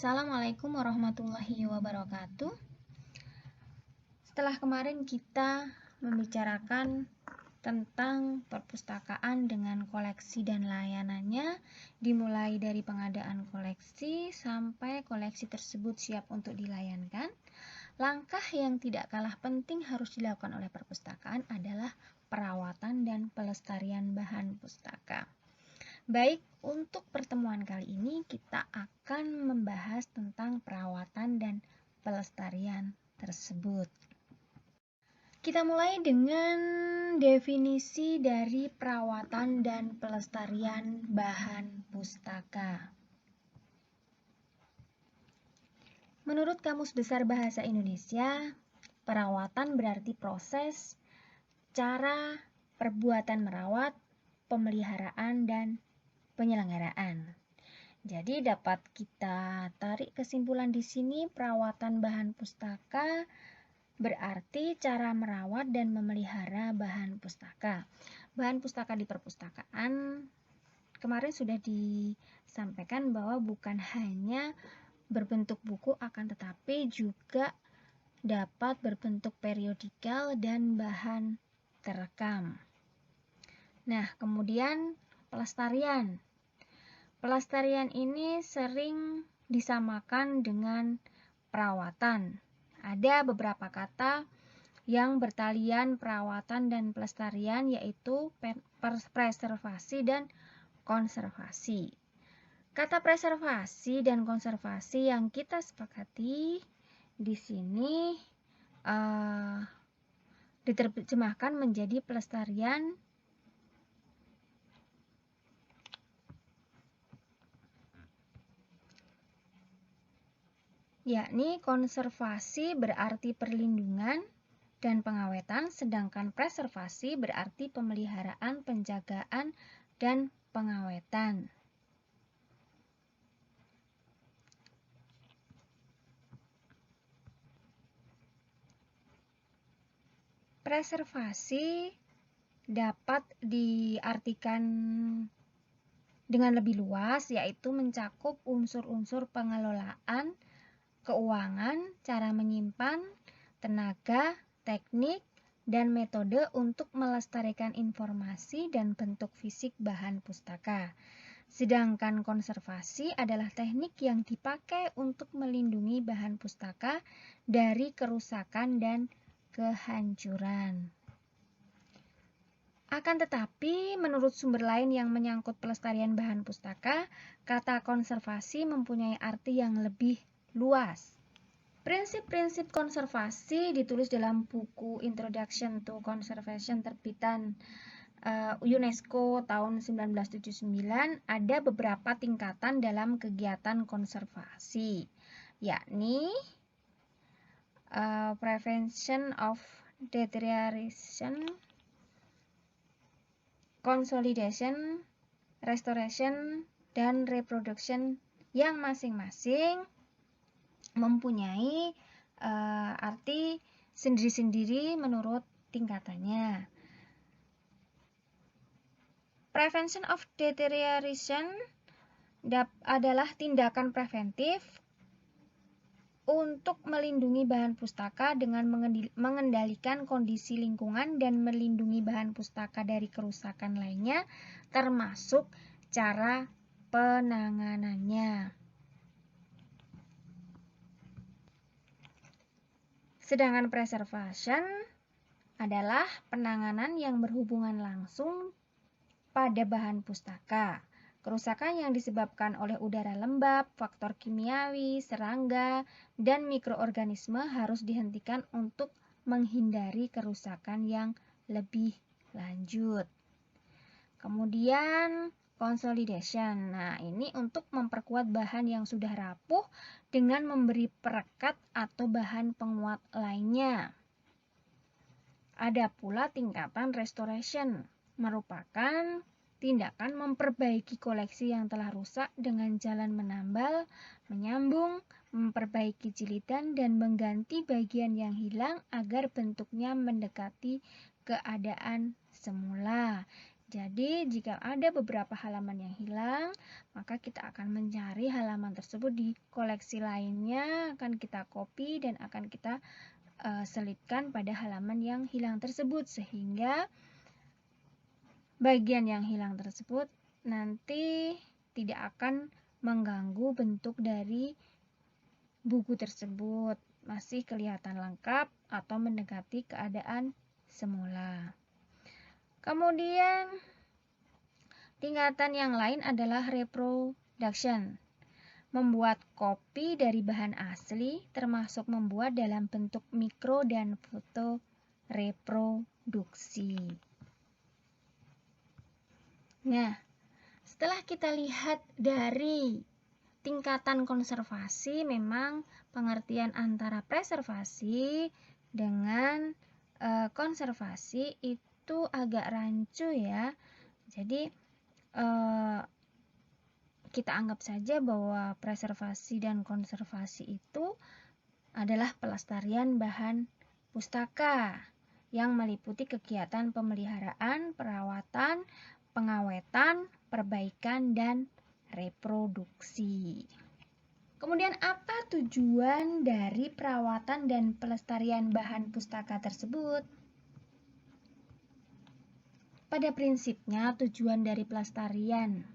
Assalamualaikum warahmatullahi wabarakatuh. Setelah kemarin kita membicarakan tentang perpustakaan dengan koleksi dan layanannya, dimulai dari pengadaan koleksi sampai koleksi tersebut siap untuk dilayankan. Langkah yang tidak kalah penting harus dilakukan oleh perpustakaan adalah perawatan dan pelestarian bahan pustaka. Baik, untuk pertemuan kali ini kita akan membahas tentang perawatan dan pelestarian tersebut. Kita mulai dengan definisi dari perawatan dan pelestarian bahan pustaka. Menurut Kamus Besar Bahasa Indonesia, perawatan berarti proses, cara, perbuatan merawat, pemeliharaan, dan penyelenggaraan. Jadi dapat kita tarik kesimpulan di sini, perawatan bahan pustaka berarti cara merawat dan memelihara bahan pustaka. Bahan pustaka di perpustakaan kemarin sudah disampaikan bahwa bukan hanya berbentuk buku, akan tetapi juga dapat berbentuk periodikal dan bahan terekam. Nah, kemudian pelestarian. Pelestarian ini sering disamakan dengan perawatan. Ada beberapa kata yang bertalian perawatan dan pelestarian, yaitu preservasi dan konservasi. Kata preservasi dan konservasi yang kita sepakati di sini diterjemahkan menjadi pelestarian yakni konservasi berarti perlindungan dan pengawetan, sedangkan preservasi berarti pemeliharaan, penjagaan, dan pengawetan. Preservasi dapat diartikan dengan lebih luas, yaitu mencakup unsur-unsur pengelolaan, keuangan, cara menyimpan, tenaga, teknik, dan metode untuk melestarikan informasi dan bentuk fisik bahan pustaka. Sedangkan konservasi adalah teknik yang dipakai untuk melindungi bahan pustaka dari kerusakan dan kehancuran. Akan tetapi, menurut sumber lain yang menyangkut pelestarian bahan pustaka, kata konservasi mempunyai arti yang lebih luas. Prinsip-prinsip konservasi ditulis dalam buku Introduction to Conservation terbitan UNESCO tahun 1979. Ada beberapa tingkatan dalam kegiatan konservasi, yakni prevention of deterioration, consolidation, restoration, dan reproduction, yang masing-masing mempunyai arti sendiri-sendiri menurut tingkatannya. Prevention of deterioration adalah tindakan preventif untuk melindungi bahan pustaka dengan mengendalikan kondisi lingkungan dan melindungi bahan pustaka dari kerusakan lainnya, termasuk cara penanganannya. Sedangkan preservation adalah penanganan yang berhubungan langsung pada bahan pustaka. Kerusakan yang disebabkan oleh udara lembab, faktor kimiawi, serangga, dan mikroorganisme harus dihentikan untuk menghindari kerusakan yang lebih lanjut. Kemudian consolidation. Nah, ini untuk memperkuat bahan yang sudah rapuh dengan memberi perekat atau bahan penguat lainnya. Ada pula tingkatan restoration, merupakan tindakan memperbaiki koleksi yang telah rusak dengan jalan menambal, menyambung, memperbaiki jilidan, dan mengganti bagian yang hilang agar bentuknya mendekati keadaan semula. Jadi, jika ada beberapa halaman yang hilang, maka kita akan mencari halaman tersebut di koleksi lainnya, akan kita copy dan akan kita selipkan pada halaman yang hilang tersebut, sehingga bagian yang hilang tersebut nanti tidak akan mengganggu bentuk dari buku tersebut, masih kelihatan lengkap atau mendekati keadaan semula. Kemudian tingkatan yang lain adalah reproduction, membuat kopi dari bahan asli, termasuk membuat dalam bentuk mikro dan foto reproduksi. Nah, setelah kita lihat dari tingkatan konservasi, memang pengertian antara preservasi dengan konservasi itu agak rancu ya. Jadi kita anggap saja bahwa preservasi dan konservasi itu adalah pelestarian bahan pustaka yang meliputi kegiatan pemeliharaan, perawatan, pengawetan, perbaikan, dan reproduksi. Kemudian apa tujuan dari perawatan dan pelestarian bahan pustaka tersebut? Pada prinsipnya, tujuan dari pelestarian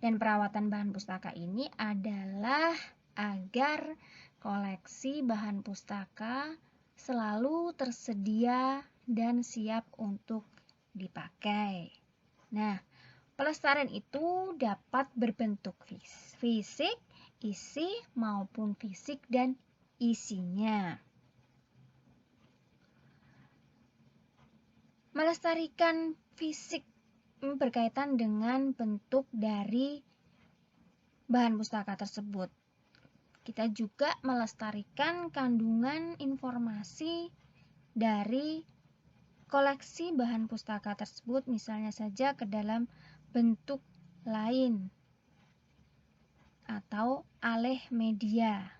dan perawatan bahan pustaka ini adalah agar koleksi bahan pustaka selalu tersedia dan siap untuk dipakai. Nah, pelestarian itu dapat berbentuk fisik, isi maupun fisik dan isinya. Melestarikan fisik berkaitan dengan bentuk dari bahan pustaka tersebut. Kita juga melestarikan kandungan informasi dari koleksi bahan pustaka tersebut, misalnya saja ke dalam bentuk lain atau alih media.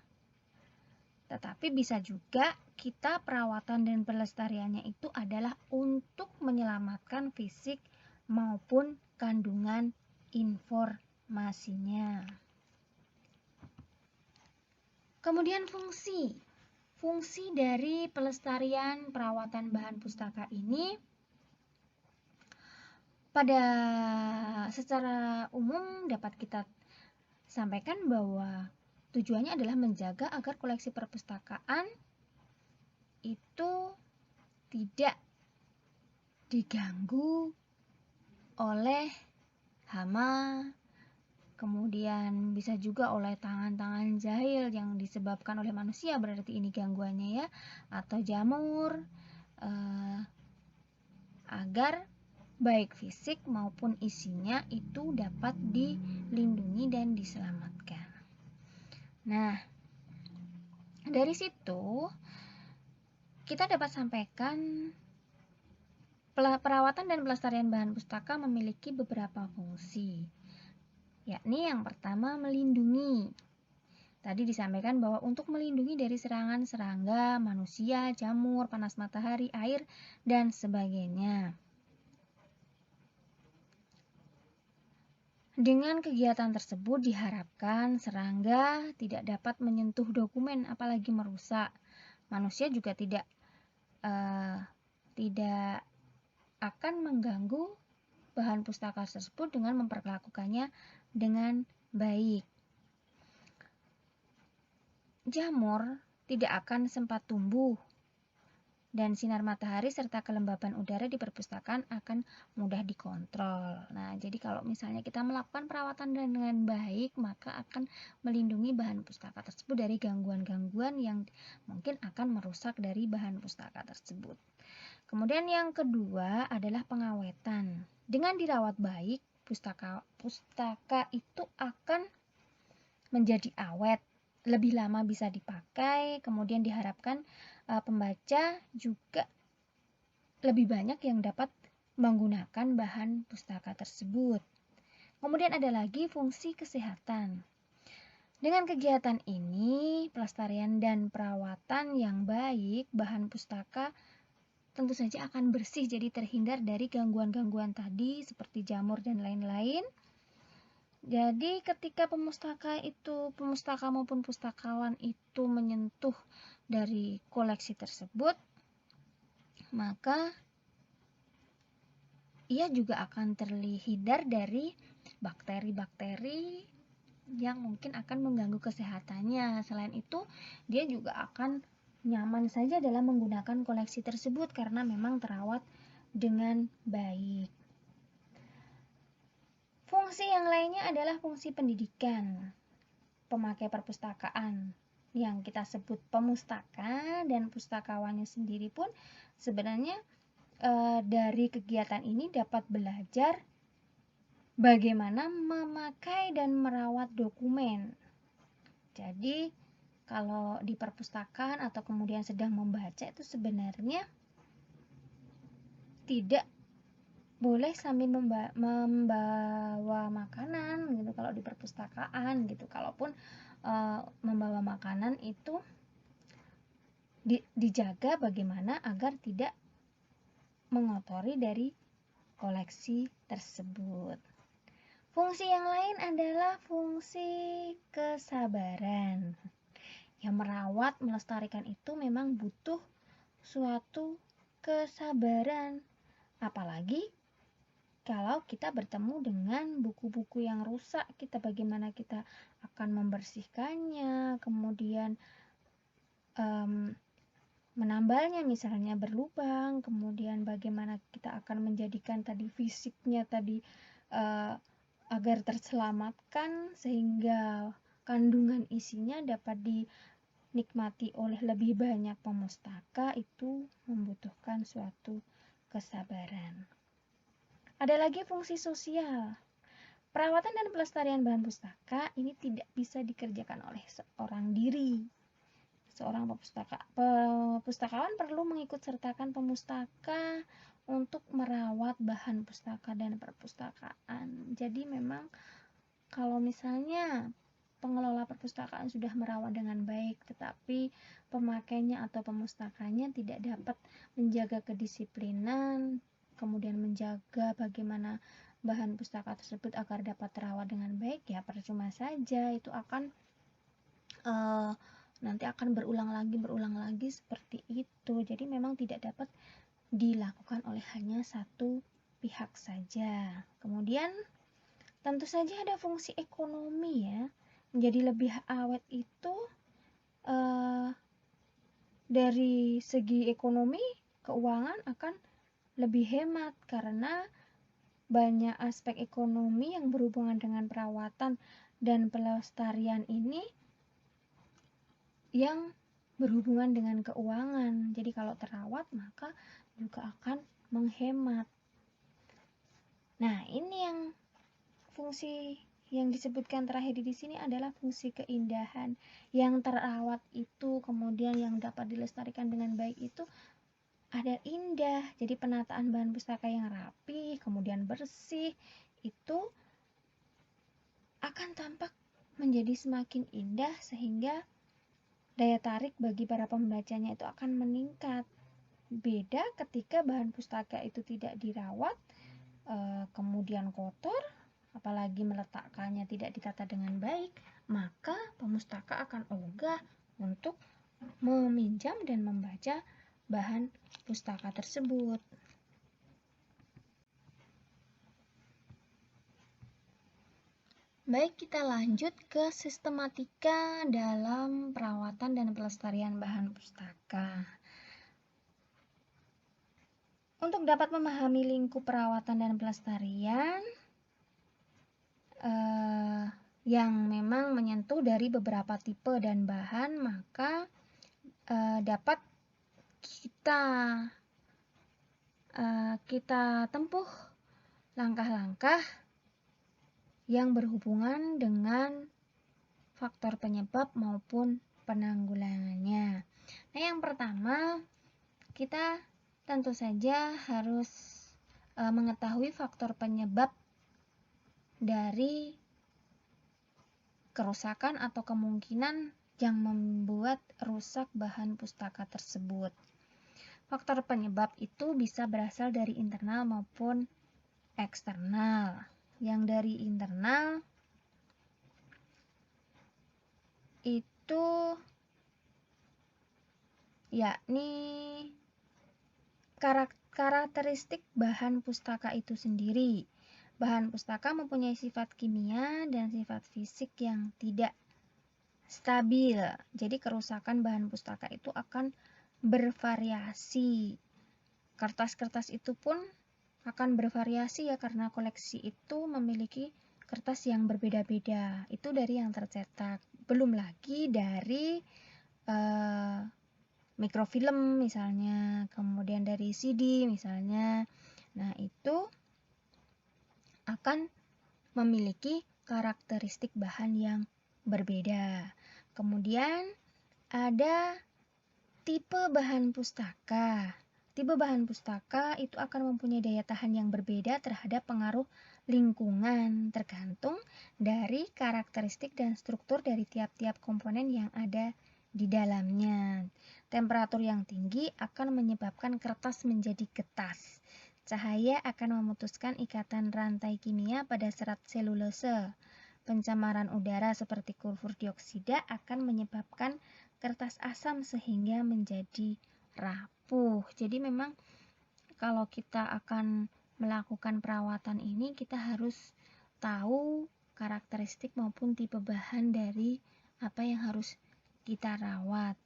Tetapi bisa juga kita perawatan dan pelestariannya itu adalah untuk menyelamatkan fisik maupun kandungan informasinya. Kemudian fungsi dari pelestarian perawatan bahan pustaka ini secara umum dapat kita sampaikan bahwa tujuannya adalah menjaga agar koleksi perpustakaan itu tidak diganggu oleh hama, kemudian bisa juga oleh tangan-tangan jahil yang disebabkan oleh manusia, berarti ini gangguannya ya, atau jamur, agar baik fisik maupun isinya itu dapat dilindungi dan diselamatkan. Nah, dari situ kita dapat sampaikan perawatan dan pelestarian bahan pustaka memiliki beberapa fungsi, yakni yang pertama melindungi. Tadi disampaikan bahwa untuk melindungi dari serangan serangga, manusia, jamur, panas matahari, air, dan sebagainya. Dengan kegiatan tersebut diharapkan serangga tidak dapat menyentuh dokumen apalagi merusak. Manusia juga tidak akan mengganggu bahan pustaka tersebut dengan memperlakukannya dengan baik. Jamur tidak akan sempat tumbuh dan sinar matahari serta kelembaban udara di perpustakaan akan mudah dikontrol. Nah, jadi kalau misalnya kita melakukan perawatan dengan baik, maka akan melindungi bahan pustaka tersebut dari gangguan-gangguan yang mungkin akan merusak dari bahan pustaka tersebut. Kemudian yang kedua adalah pengawetan. Dengan dirawat baik, pustaka itu akan menjadi awet, lebih lama bisa dipakai, kemudian diharapkan pembaca juga lebih banyak yang dapat menggunakan bahan pustaka tersebut. Kemudian ada lagi fungsi kesehatan. Dengan kegiatan ini, pelestarian dan perawatan yang baik bahan pustaka tentu saja akan bersih, jadi terhindar dari gangguan-gangguan tadi seperti jamur dan lain-lain. Jadi ketika pemustaka maupun pustakawan itu menyentuh dari koleksi tersebut, maka ia juga akan terhindar dari bakteri-bakteri yang mungkin akan mengganggu kesehatannya. Selain itu, dia juga akan nyaman saja dalam menggunakan koleksi tersebut karena memang terawat dengan baik. Fungsi yang lainnya adalah fungsi pendidikan. Pemakai perpustakaan yang kita sebut pemustaka dan pustakawannya sendiri pun sebenarnya dari kegiatan ini dapat belajar bagaimana memakai dan merawat dokumen. Jadi kalau di perpustakaan atau kemudian sedang membaca itu sebenarnya tidak boleh sambil membawa makanan gitu kalau di perpustakaan gitu. Kalaupun membawa makanan itu dijaga bagaimana agar tidak mengotori dari koleksi tersebut. Fungsi yang lain adalah fungsi kesabaran. Yang merawat, melestarikan itu memang butuh suatu kesabaran. Apalagi kalau kita bertemu dengan buku-buku yang rusak, bagaimana kita akan membersihkannya, kemudian menambalnya misalnya berlubang, kemudian bagaimana kita akan menjadikan tadi fisiknya tadi agar terselamatkan sehingga kandungan isinya dapat dinikmati oleh lebih banyak pemustaka, itu membutuhkan suatu kesabaran. Ada lagi fungsi sosial. Perawatan dan pelestarian bahan pustaka ini tidak bisa dikerjakan oleh seorang diri. Seorang pustakawan perlu mengikut sertakan pemustaka untuk merawat bahan pustaka dan perpustakaan. Jadi memang kalau misalnya pengelola perpustakaan sudah merawat dengan baik, tetapi pemakainya atau pemustakanya tidak dapat menjaga kedisiplinan, kemudian menjaga bagaimana bahan pustaka tersebut agar dapat terawat dengan baik, ya percuma saja, itu akan nanti akan berulang lagi seperti itu. Jadi memang tidak dapat dilakukan oleh hanya satu pihak saja. Kemudian tentu saja ada fungsi ekonomi ya. Menjadi lebih awet itu dari segi ekonomi, keuangan akan lebih hemat karena banyak aspek ekonomi yang berhubungan dengan perawatan dan pelestarian ini yang berhubungan dengan keuangan. Jadi kalau terawat maka juga akan menghemat. Nah, ini yang fungsi yang disebutkan terakhir di sini adalah fungsi keindahan. Yang terawat itu kemudian yang dapat dilestarikan dengan baik itu ada indah. Jadi penataan bahan pustaka yang rapi, kemudian bersih, itu akan tampak menjadi semakin indah sehingga daya tarik bagi para pembacanya itu akan meningkat. Beda ketika bahan pustaka itu tidak dirawat, kemudian kotor, apalagi meletakkannya tidak ditata dengan baik, maka pemustaka akan ogah untuk meminjam dan membaca bahan pustaka tersebut. Baik, kita lanjut ke sistematika dalam perawatan dan pelestarian bahan pustaka. Untuk dapat memahami lingkup perawatan dan pelestarian yang memang menyentuh dari beberapa tipe dan bahan, maka dapat kita tempuh langkah-langkah yang berhubungan dengan faktor penyebab maupun penanggulangannya. Nah, yang pertama, kita tentu saja harus mengetahui faktor penyebab dari kerusakan atau kemungkinan yang membuat rusak bahan pustaka tersebut. Faktor penyebab itu bisa berasal dari internal maupun eksternal. Yang dari internal itu yakni karakteristik bahan pustaka itu sendiri. Bahan pustaka mempunyai sifat kimia dan sifat fisik yang tidak stabil. Jadi kerusakan bahan pustaka itu akan bervariasi. Kertas-kertas itu pun akan bervariasi ya, karena koleksi itu memiliki kertas yang berbeda-beda. Itu dari yang tercetak. Belum lagi dari mikrofilm misalnya, kemudian dari CD misalnya. Nah, itu akan memiliki karakteristik bahan yang berbeda. Kemudian ada tipe bahan pustaka. Tipe bahan pustaka itu akan mempunyai daya tahan yang berbeda terhadap pengaruh lingkungan, tergantung dari karakteristik dan struktur dari tiap-tiap komponen yang ada di dalamnya. Temperatur yang tinggi akan menyebabkan kertas menjadi getas. Cahaya akan memutuskan ikatan rantai kimia pada serat selulose. Pencemaran udara seperti sulfur dioksida akan menyebabkan kertas asam sehingga menjadi rapuh. Jadi memang kalau kita akan melakukan perawatan ini, kita harus tahu karakteristik maupun tipe bahan dari apa yang harus kita rawat.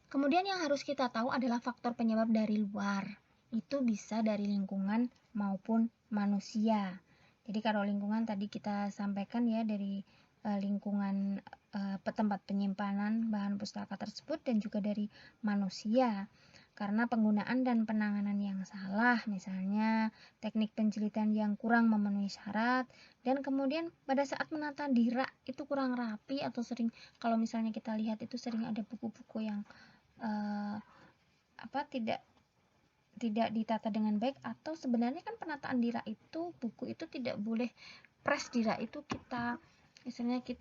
Kemudian yang harus kita tahu adalah faktor penyebab dari luar. Itu bisa dari lingkungan maupun manusia. Jadi kalau lingkungan tadi kita sampaikan ya, dari lingkungan tempat penyimpanan bahan pustaka tersebut, dan juga dari manusia. Karena penggunaan dan penanganan yang salah, misalnya teknik penjilitan yang kurang memenuhi syarat, dan kemudian pada saat menata di rak itu kurang rapi, atau sering, kalau misalnya kita lihat itu sering ada buku-buku yang tidak ditata dengan baik, atau sebenarnya kan penataan di rak itu, buku itu tidak boleh press di rak itu, kita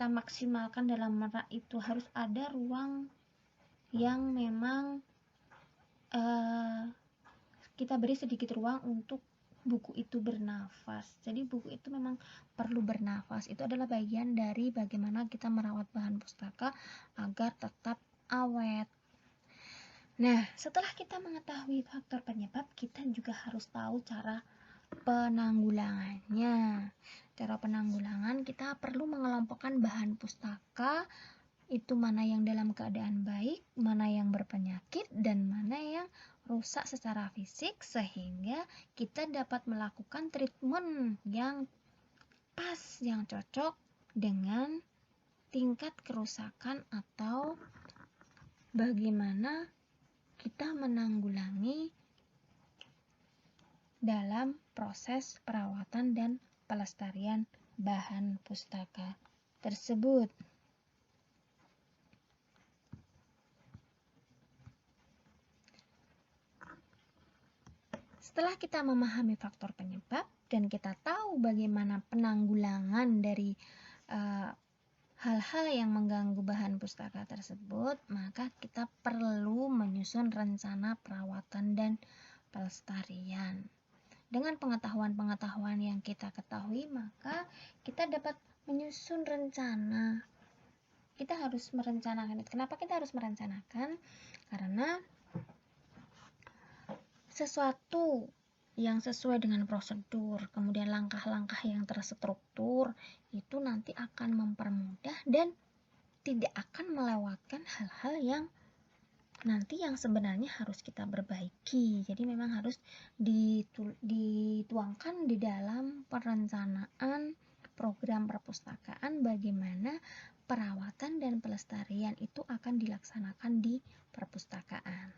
maksimalkan dalam rak itu harus ada ruang yang memang kita beri sedikit ruang untuk buku itu bernafas. Jadi buku itu memang perlu bernafas. Itu adalah bagian dari bagaimana kita merawat bahan pustaka agar tetap awet. Nah, setelah kita mengetahui faktor penyebab, kita juga harus tahu cara penanggulangannya. Cara penanggulangan, kita perlu mengelompokkan bahan pustaka itu mana yang dalam keadaan baik, mana yang berpenyakit, dan mana yang rusak secara fisik, sehingga kita dapat melakukan treatment yang pas, yang cocok dengan tingkat kerusakan atau bagaimana kita menanggulangi dalam proses perawatan dan pelestarian bahan pustaka tersebut. Setelah kita memahami faktor penyebab dan kita tahu bagaimana penanggulangan dari hal-hal yang mengganggu bahan pustaka tersebut, maka kita perlu menyusun rencana perawatan dan pelestarian. Dengan pengetahuan-pengetahuan yang kita ketahui, maka kita dapat menyusun rencana. Kita harus merencanakan. Kenapa kita harus merencanakan? Karena sesuatu yang sesuai dengan prosedur, kemudian langkah-langkah yang terstruktur, itu nanti akan mempermudah dan tidak akan melewatkan hal-hal yang nanti yang sebenarnya harus kita perbaiki. Jadi memang harus dituangkan di dalam perencanaan program perpustakaan bagaimana perawatan dan pelestarian itu akan dilaksanakan di perpustakaan.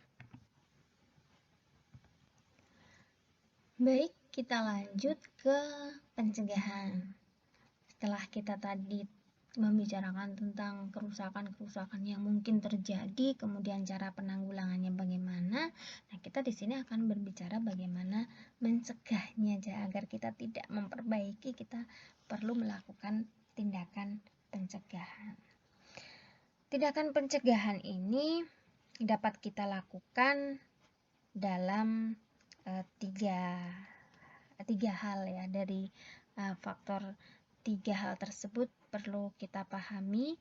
Baik, kita lanjut ke pencegahan. Setelah kita tadi membicarakan tentang kerusakan-kerusakan yang mungkin terjadi, kemudian cara penanggulangannya bagaimana, nah kita di sini akan berbicara bagaimana mencegahnya. Agar kita tidak memperbaiki, kita perlu melakukan tindakan pencegahan. Tindakan pencegahan ini dapat kita lakukan dalam tiga hal ya. Dari faktor 3 hal tersebut perlu kita pahami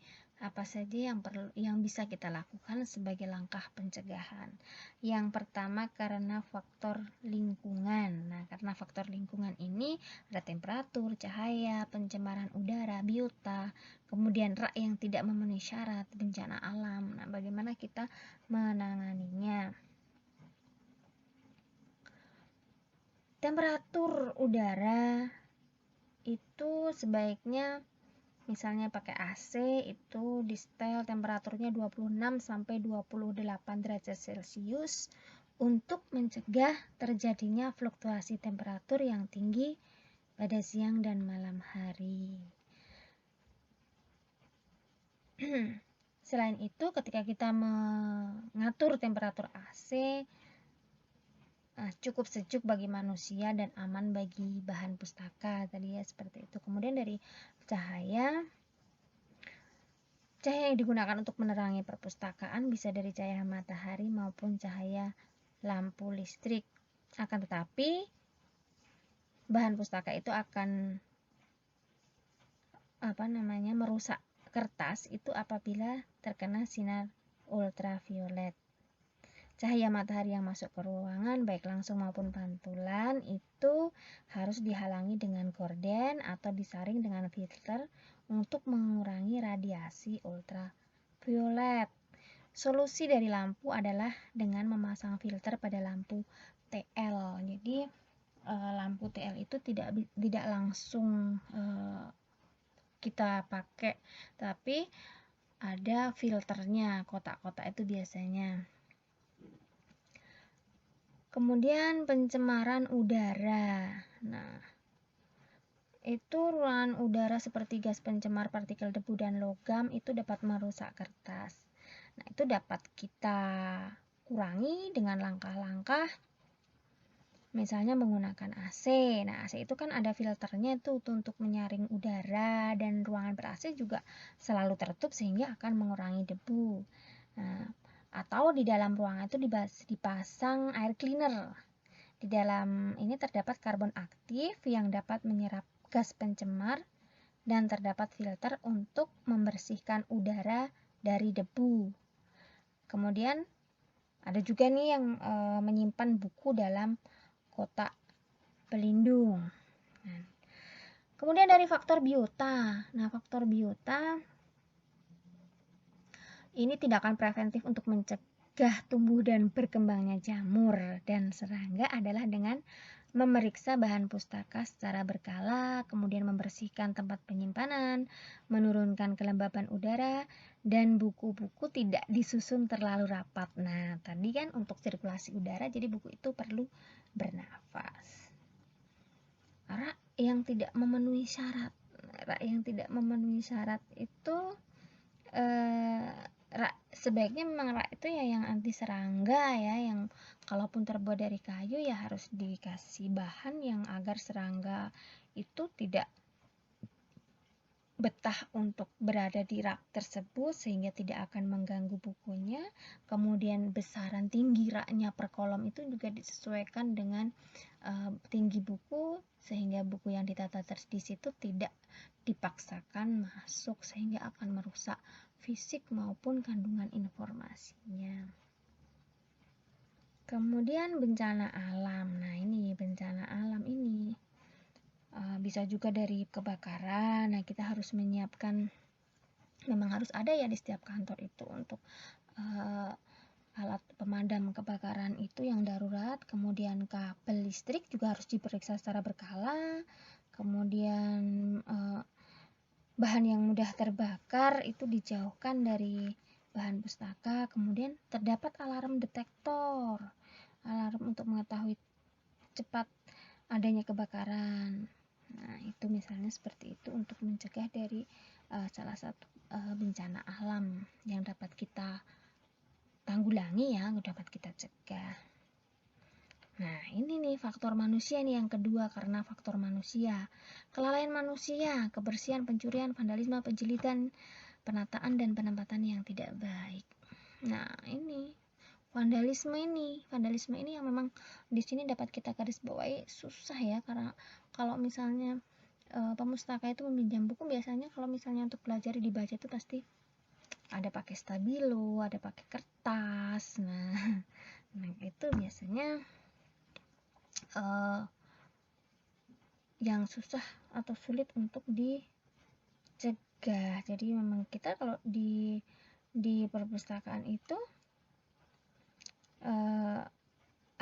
apa saja yang bisa kita lakukan sebagai langkah pencegahan. Yang pertama karena faktor lingkungan. Nah, karena faktor lingkungan ini ada temperatur, cahaya, pencemaran udara, biota, kemudian rak yang tidak memenuhi syarat, bencana alam. Nah, bagaimana kita menanganinya? Temperatur udara itu sebaiknya misalnya pakai AC itu di setel temperaturnya 26 sampai 28 derajat Celcius untuk mencegah terjadinya fluktuasi temperatur yang tinggi pada siang dan malam hari. Selain itu, ketika kita mengatur temperatur AC cukup sejuk bagi manusia dan aman bagi bahan pustaka tadi ya, seperti itu. Kemudian dari cahaya yang digunakan untuk menerangi perpustakaan bisa dari cahaya matahari maupun cahaya lampu listrik. Akan tetapi bahan pustaka itu akan merusak kertas itu apabila terkena sinar ultraviolet. Cahaya matahari yang masuk ke ruangan baik langsung maupun pantulan itu harus dihalangi dengan gorden atau disaring dengan filter untuk mengurangi radiasi ultraviolet. Solusi dari lampu adalah dengan memasang filter pada lampu TL. Jadi lampu TL itu tidak langsung kita pakai, tapi ada filternya, kotak-kotak itu biasanya. Kemudian pencemaran udara. Nah, itu ruangan udara seperti gas pencemar, partikel debu dan logam itu dapat merusak kertas. Nah, itu dapat kita kurangi dengan langkah-langkah misalnya menggunakan AC. Nah, AC itu kan ada filternya itu untuk menyaring udara, dan ruangan ber-AC juga selalu tertutup sehingga akan mengurangi debu. Nah, atau di dalam ruangan itu dipasang air cleaner. Di dalam ini terdapat karbon aktif yang dapat menyerap gas pencemar dan terdapat filter untuk membersihkan udara dari debu. Kemudian ada juga nih yang menyimpan buku dalam kotak pelindung. Kemudian dari faktor biota. Nah, faktor biota ini tindakan preventif untuk mencegah tumbuh dan berkembangnya jamur dan serangga adalah dengan memeriksa bahan pustaka secara berkala, kemudian membersihkan tempat penyimpanan, menurunkan kelembapan udara, dan buku-buku tidak disusun terlalu rapat. Nah, tadi kan untuk sirkulasi udara, jadi buku itu perlu bernafas. Rak yang tidak memenuhi syarat. Rak yang tidak memenuhi syarat itu sebaiknya memang rak itu ya yang anti serangga ya, yang kalaupun terbuat dari kayu ya harus dikasih bahan yang agar serangga itu tidak betah untuk berada di rak tersebut sehingga tidak akan mengganggu bukunya. Kemudian besaran tinggi raknya per kolom itu juga disesuaikan dengan tinggi buku sehingga buku yang ditata di situ tidak dipaksakan masuk sehingga akan merusak fisik maupun kandungan informasinya. Kemudian bencana alam. Nah, ini bencana alam ini bisa juga dari kebakaran. Nah, kita harus menyiapkan, memang harus ada ya di setiap kantor itu untuk alat pemadam kebakaran itu yang darurat. Kemudian kabel listrik juga harus diperiksa secara berkala. Kemudian bahan yang mudah terbakar itu dijauhkan dari bahan pustaka. Kemudian terdapat alarm detektor, alarm untuk mengetahui cepat adanya kebakaran. Nah, itu misalnya seperti itu untuk mencegah dari salah satu bencana alam yang dapat kita tanggulangi ya, dapat kita cegah. Nah, ini nih faktor manusia nih yang kedua, karena faktor manusia. Kelalaian manusia, kebersihan, pencurian, vandalisme, penjilitan, penataan dan penempatan yang tidak baik. Nah, ini vandalisme ini yang memang di sini dapat kita garis bawahi susah ya, karena kalau misalnya pemustaka itu meminjam buku, biasanya kalau misalnya untuk belajar dibaca itu pasti ada pakai stabilo, ada pakai kertas. Nah itu biasanya yang susah atau sulit untuk dicegah. Jadi memang kita kalau di perpustakaan itu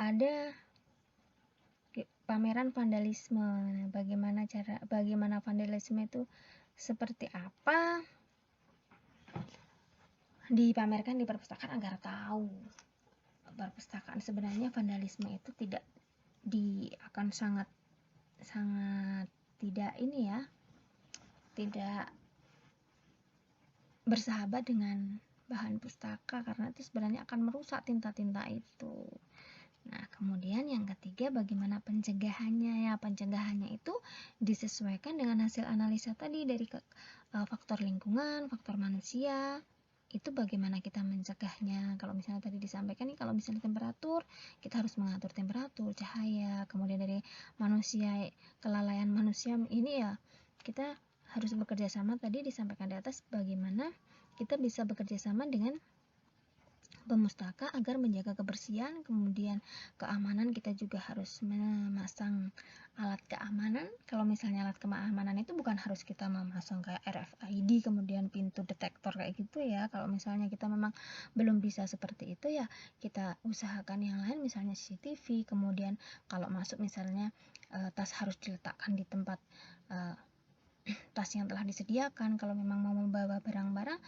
ada pameran vandalisme. Nah, bagaimana vandalisme itu seperti apa dipamerkan di perpustakaan agar tahu perpustakaan sebenarnya vandalisme itu tidak akan sangat tidak tidak bersahabat dengan bahan pustaka, karena itu sebenarnya akan merusak tinta-tinta itu. Nah, kemudian yang ketiga, bagaimana pencegahannya ya? Pencegahannya itu disesuaikan dengan hasil analisa tadi dari faktor lingkungan, faktor manusia. Itu bagaimana kita mencegahnya. Kalau misalnya tadi disampaikan nih, kalau misalnya temperatur, kita harus mengatur temperatur, cahaya. Kemudian dari manusia, kelalaian manusia ini ya, kita harus bekerja sama. Tadi disampaikan di atas bagaimana kita bisa bekerja sama dengan pemustaka agar menjaga kebersihan. Kemudian keamanan, kita juga harus memasang alat keamanan. Kalau misalnya alat keamanan itu bukan harus kita memasang kayak RFID, kemudian pintu detektor kayak gitu ya. Kalau misalnya kita memang belum bisa seperti itu ya, kita usahakan yang lain, misalnya CCTV. Kemudian kalau masuk misalnya tas harus diletakkan di tempat tas yang telah disediakan. Kalau memang mau membawa barang-barang,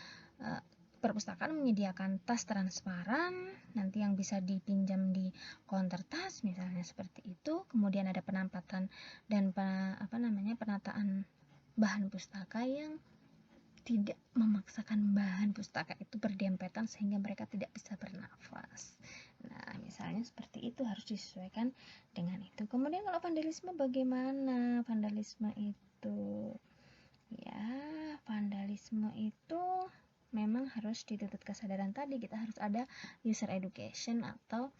perpustakaan menyediakan tas transparan nanti yang bisa dipinjam di counter tas misalnya seperti itu. Kemudian ada penempatan dan penataan bahan pustaka yang tidak memaksakan bahan pustaka itu berdempetan sehingga mereka tidak bisa bernafas. Nah, misalnya seperti itu, harus disesuaikan dengan itu. Kemudian kalau vandalisme, bagaimana vandalisme itu? Ya, vandalisme itu memang harus dituntut kesadaran tadi. Kita harus ada user education atau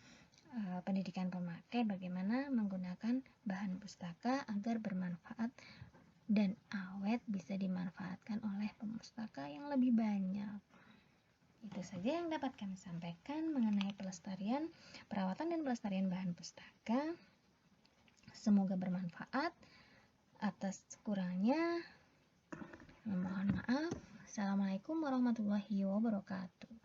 pendidikan pemakai, bagaimana menggunakan bahan pustaka agar bermanfaat dan awet, bisa dimanfaatkan oleh pemustaka yang lebih banyak. Itu saja yang dapat kami sampaikan mengenai pelestarian, perawatan dan pelestarian bahan pustaka. Semoga bermanfaat. Atas kurangnya mohon maaf. Assalamualaikum warahmatullahi wabarakatuh.